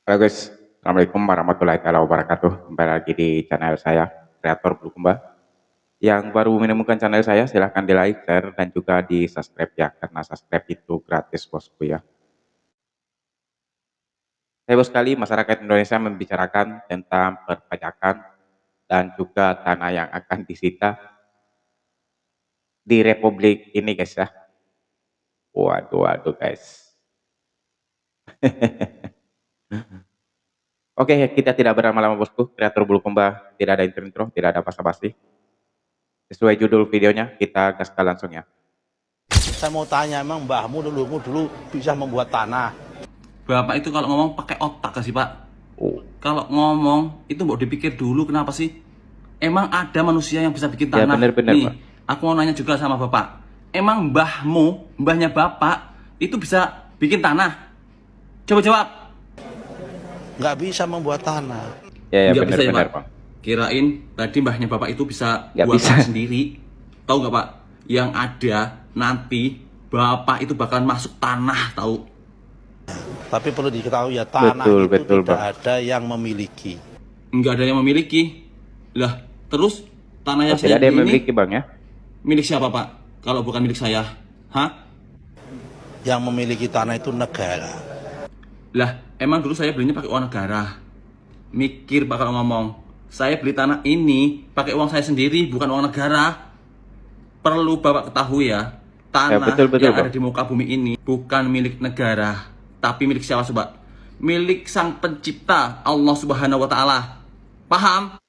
Halo guys, Assalamualaikum warahmatullahi wabarakatuh. Kembali lagi di channel saya, Kreator Bulukumba. Yang baru menemukan channel saya, silahkan di like, share, dan juga di subscribe ya, karena subscribe itu gratis bosku ya. Heboh sekali masyarakat Indonesia membicarakan tentang perpajakan dan juga tanah yang akan disita di Republik ini guys ya. Waduh, waduh guys. Oke, kita tidak berlama-lama bosku, Kreator Bulukumba, tidak ada intro-intro, tidak ada basa-basi. Sesuai judul videonya, kita gaskan langsung ya. Saya mau tanya, emang mbahmu dulu bisa membuat tanah? Bapak itu kalau ngomong pakai otak gak sih Pak? Oh, Kalau ngomong itu mau dipikir dulu kenapa sih? Emang ada manusia yang bisa bikin ya tanah? benar-benar Pak. Nih, aku mau nanya juga sama Bapak. Emang mbahnya Bapak itu bisa bikin tanah? Coba jawab. Nggak bisa membuat tanah. Ya Nggak bisa ya benar-benar Pak? Pak. Kirain tadi mbahnya Bapak itu bisa Nggak buat bisa. tanah sendiri. Tahu nggak Pak? Yang ada nanti Bapak itu bakalan masuk tanah tahu. Tapi perlu diketahui ya, tanah Betul, itu betul tidak Bang. ada yang memiliki. Nggak ada yang memiliki. Lah, terus tanah Oh, yang saya tidak ada yang beli ini memiliki Bang ya? milik siapa Pak? Kalau bukan milik saya? Hah? Yang memiliki tanah itu negara. Lah, emang dulu saya belinya pakai uang negara. Mikir Pak kalau ngomong. Saya beli tanah ini pakai uang saya sendiri, bukan uang negara. Perlu Bapak ketahui ya, Ya betul tanah betul yang ada Bang. di muka bumi ini bukan milik negara, tapi milik siapa coba? Milik Sang Pencipta, Allah Subhanahu wa taala. Paham?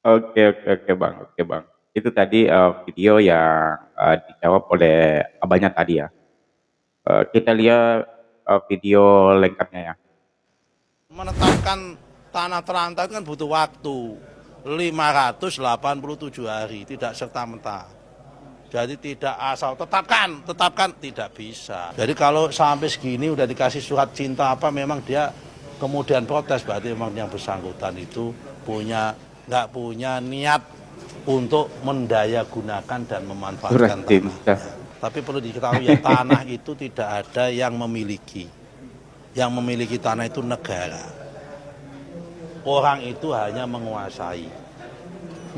Oke Bang, oke Bang. Itu tadi video yang dijawab oleh abahnya tadi ya. Kita lihat video lengkapnya ya. Menetapkan tanah terlantar kan butuh waktu 587 hari, tidak serta-merta. Jadi tidak asal tetapkan tidak bisa. Jadi kalau sampai segini udah dikasih surat cinta apa, memang dia kemudian protes, berarti memang yang bersangkutan itu nggak punya niat untuk mendaya gunakan dan Surat memanfaatkan cinta. tanahnya. Tapi perlu diketahui ya, tanah itu tidak ada yang memiliki. Yang memiliki tanah itu negara. Orang itu hanya menguasai.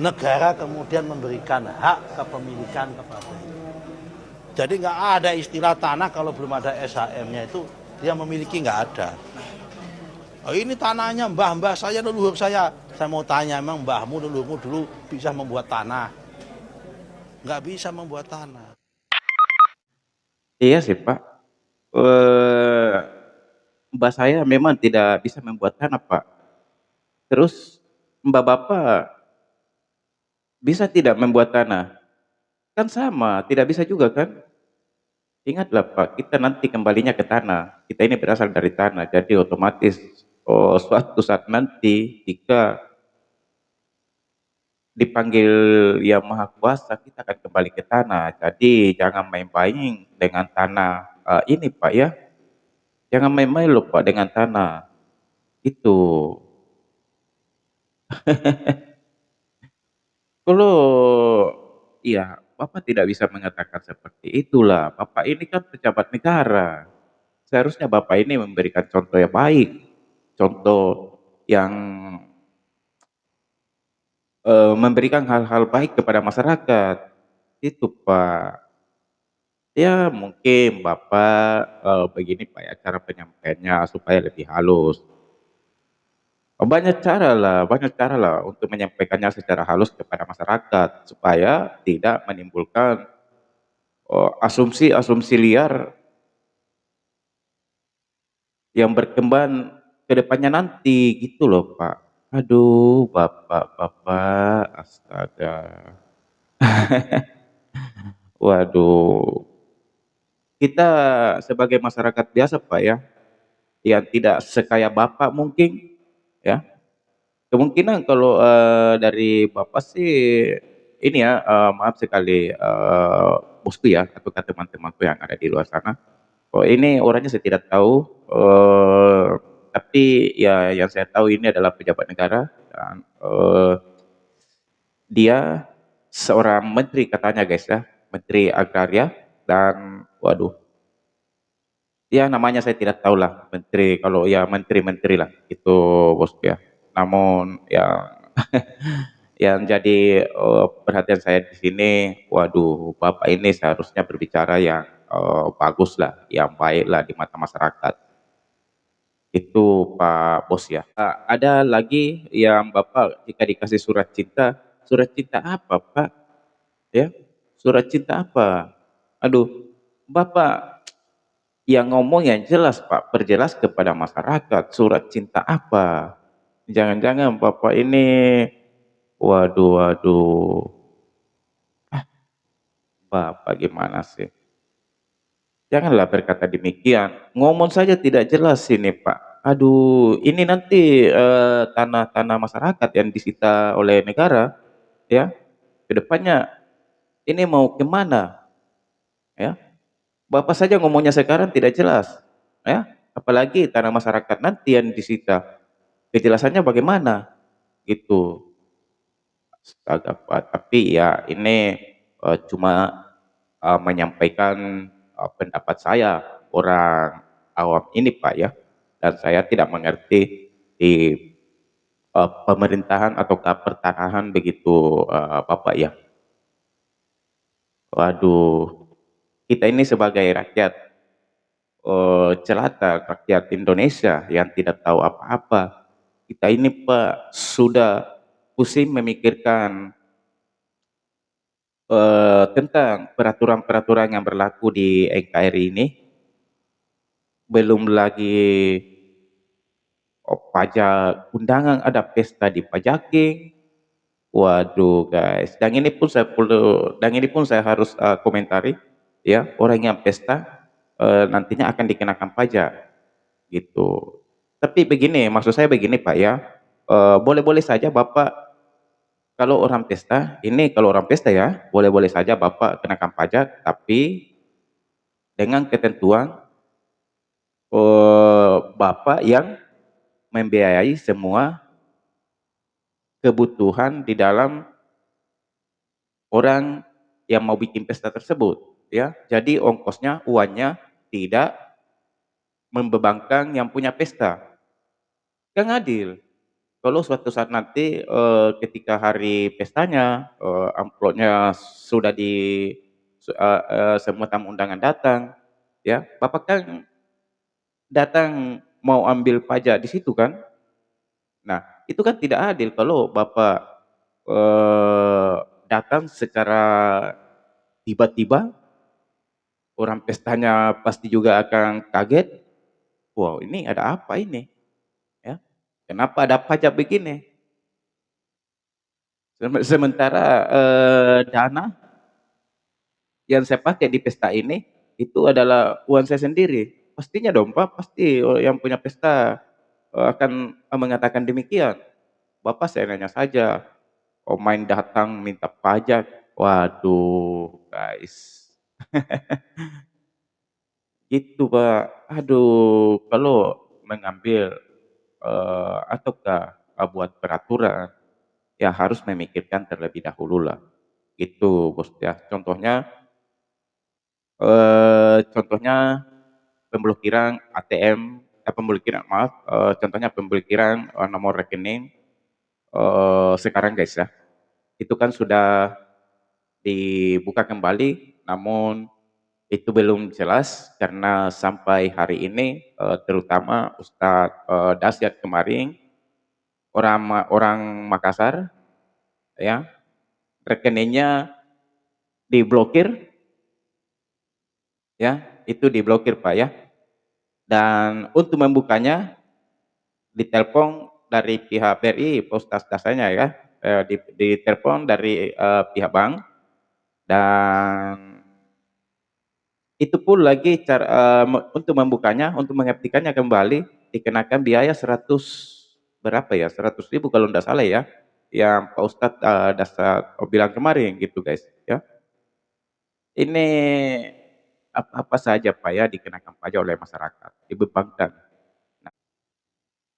Negara kemudian memberikan hak kepemilikan kepada itu. Jadi nggak ada istilah tanah kalau belum ada SHM-nya itu dia memiliki, nggak ada. Oh, ini tanahnya mbah-mbah saya, leluhur saya. Saya mau tanya, emang mbahmu leluhurmu dulu bisa membuat tanah? Nggak bisa membuat tanah. Iya sih Pak. Eh, Mbak saya memang tidak bisa membuat tanah Pak. Terus Mbak Bapak bisa tidak membuat tanah? Kan sama, tidak bisa juga kan? Ingatlah Pak, kita nanti kembalinya ke tanah. Kita ini berasal dari tanah, jadi otomatis suatu saat nanti jika dipanggil Yang Maha Kuasa, kita akan kembali ke tanah. Jadi jangan main-main dengan tanah ini Pak ya. Jangan main-main loh Pak dengan tanah. Itu. Kalau iya, Bapak tidak bisa mengatakan seperti itulah. Bapak ini kan pejabat negara. Seharusnya Bapak ini memberikan contoh yang baik, contoh yang memberikan hal-hal baik kepada masyarakat. Itu Pak. Ya mungkin Bapak begini Pak ya cara penyampaiannya supaya lebih halus. Banyak cara lah untuk menyampaikannya secara halus kepada masyarakat supaya tidak menimbulkan asumsi-asumsi liar yang berkembang ke depannya nanti gitu loh Pak. Aduh Bapak, astaga. Waduh, kita sebagai masyarakat biasa Pak ya, yang tidak sekaya Bapak mungkin ya. Kemungkinan kalau dari Bapak sih ini ya, maaf sekali bosku ya atau teman-temanku yang ada di luar sana. Oh ini orangnya saya tidak tahu, tapi ya yang saya tahu ini adalah pejabat negara dan dia seorang menteri katanya guys ya, menteri agraria dan Waduh, ya namanya saya tidak tahu lah menteri, kalau ya menteri-menteri lah itu bosku ya. Namun yang jadi perhatian saya di sini, waduh, Bapak ini seharusnya berbicara yang bagus lah, yang baik lah di mata masyarakat. Itu Pak Bos ya. Ada lagi yang Bapak jika dikasih surat cinta apa Pak? Ya, surat cinta apa? Aduh, Bapak yang ngomong yang jelas Pak, perjelas kepada masyarakat, surat cinta apa? Jangan-jangan Bapak ini, waduh, waduh, Bapak gimana sih? Janganlah berkata demikian. Ngomong saja tidak jelas ini Pak. Aduh, ini nanti tanah-tanah masyarakat yang disita oleh negara, ya. Kedepannya ini mau kemana, ya? Bapak saja ngomongnya sekarang tidak jelas, ya. Apalagi tanah masyarakat nanti yang disita. Kejelasannya bagaimana? Gitu. Astaga Pak, tapi ya ini cuma menyampaikan pendapat saya, orang awam ini Pak ya, dan saya tidak mengerti di pemerintahan ataukah pertanahan begitu Bapak ya. Waduh, kita ini sebagai rakyat jelata, rakyat Indonesia yang tidak tahu apa-apa. Kita ini Pak sudah pusing memikirkan tentang peraturan-peraturan yang berlaku di NKRI ini, belum lagi pajak undangan, ada pesta dipajakin. Waduh guys, dan ini pun saya harus komentari ya, orang yang pesta nantinya akan dikenakan pajak gitu. Tapi begini, maksud saya begini Pak ya, boleh-boleh saja Bapak kalau orang pesta, ini kalau orang pesta ya, boleh-boleh saja Bapak kenakan pajak, tapi dengan ketentuan Bapak yang membiayai semua kebutuhan di dalam orang yang mau bikin pesta tersebut, ya. Jadi ongkosnya, uangnya tidak membebankan yang punya pesta. Kan adil. Kalau suatu saat nanti ketika hari pestanya amplopnya sudah semua tamu undangan datang, ya, Bapak kan datang mau ambil pajak di situ kan? Nah, itu kan tidak adil kalau Bapak datang secara tiba-tiba, orang pestanya pasti juga akan kaget, "Wow, ini ada apa ini?" Ya, "Kenapa ada pajak begini?" Sementara dana yang saya pakai di pesta ini, itu adalah uang saya sendiri. Pastinya dong Pak, pasti yang punya pesta akan mengatakan demikian. Bapak saya nanya saja, main datang minta pajak, waduh guys, gitu Pak. Aduh, kalau mengambil ataukah buat peraturan, ya harus memikirkan terlebih dahulu lah, gitu Bos ya. Contohnya pemblokiran ATM, pemblokiran maaf, contohnya pemblokiran nomor rekening sekarang guys ya, itu kan sudah dibuka kembali, namun itu belum jelas karena sampai hari ini, terutama Ustadz Dasyat kemarin, orang Makassar ya, rekeningnya diblokir ya, itu diblokir Pak ya, dan untuk membukanya ditelepon dari pihak BRI, Pak Ustadz Dasyatnya ya, ditelepon dari pihak bank, dan itu pun lagi cara untuk membukanya, untuk mengaktifkannya kembali dikenakan biaya 100 berapa ya, 100.000 kalau ndak salah ya, yang Pak Ustadz bilang kemarin gitu guys ya. Ini apa-apa saja Pak ya dikenakan pajak oleh masyarakat, dibebankan.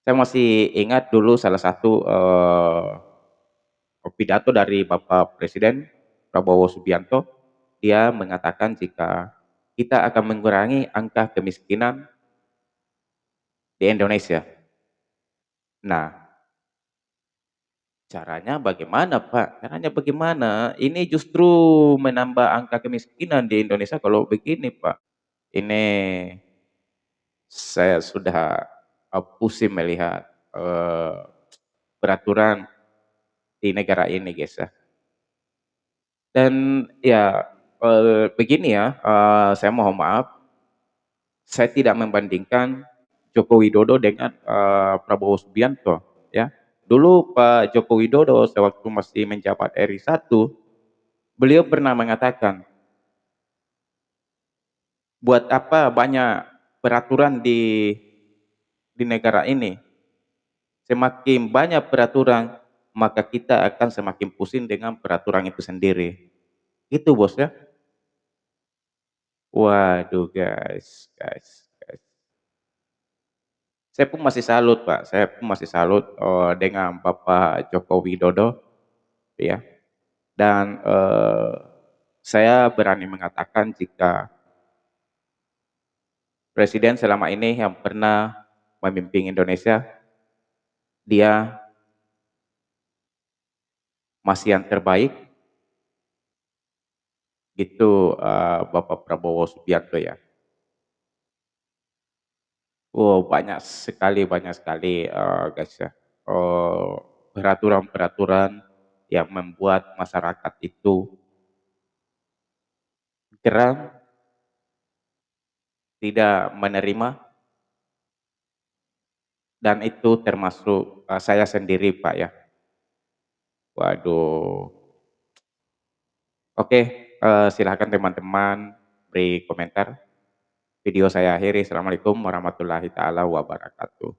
Saya masih ingat dulu salah satu pidato dari Bapak Presiden Prabowo Subianto, dia mengatakan jika kita akan mengurangi angka kemiskinan di Indonesia. Nah, caranya bagaimana, Pak? Caranya bagaimana? Ini justru menambah angka kemiskinan di Indonesia kalau begini, Pak. Ini saya sudah, pusing melihat, peraturan di negara ini, guys, ya. Dan ya, begini ya, saya mohon maaf, saya tidak membandingkan Joko Widodo dengan, Prabowo Subianto, ya. Dulu Pak Joko Widodo sewaktu masih menjabat RI 1, beliau pernah mengatakan, "Buat apa banyak peraturan di negara ini? Semakin banyak peraturan, maka kita akan semakin pusing dengan peraturan itu sendiri." Itu, Bos, ya. Waduh, guys. Saya pun masih salut, Pak, saya pun masih salut, dengan Bapak Joko Widodo, ya. Dan, saya berani mengatakan jika presiden selama ini yang pernah memimpin Indonesia, dia masih yang terbaik, gitu, Bapak Prabowo Subianto, ya. Oh, banyak sekali, guys, ya, peraturan-peraturan yang membuat masyarakat itu geram, tidak menerima, dan itu termasuk, saya sendiri, Pak, ya. Waduh. Oke, silahkan teman-teman beri komentar. Video saya akhiri. Assalamualaikum warahmatullahi taala wabarakatuh.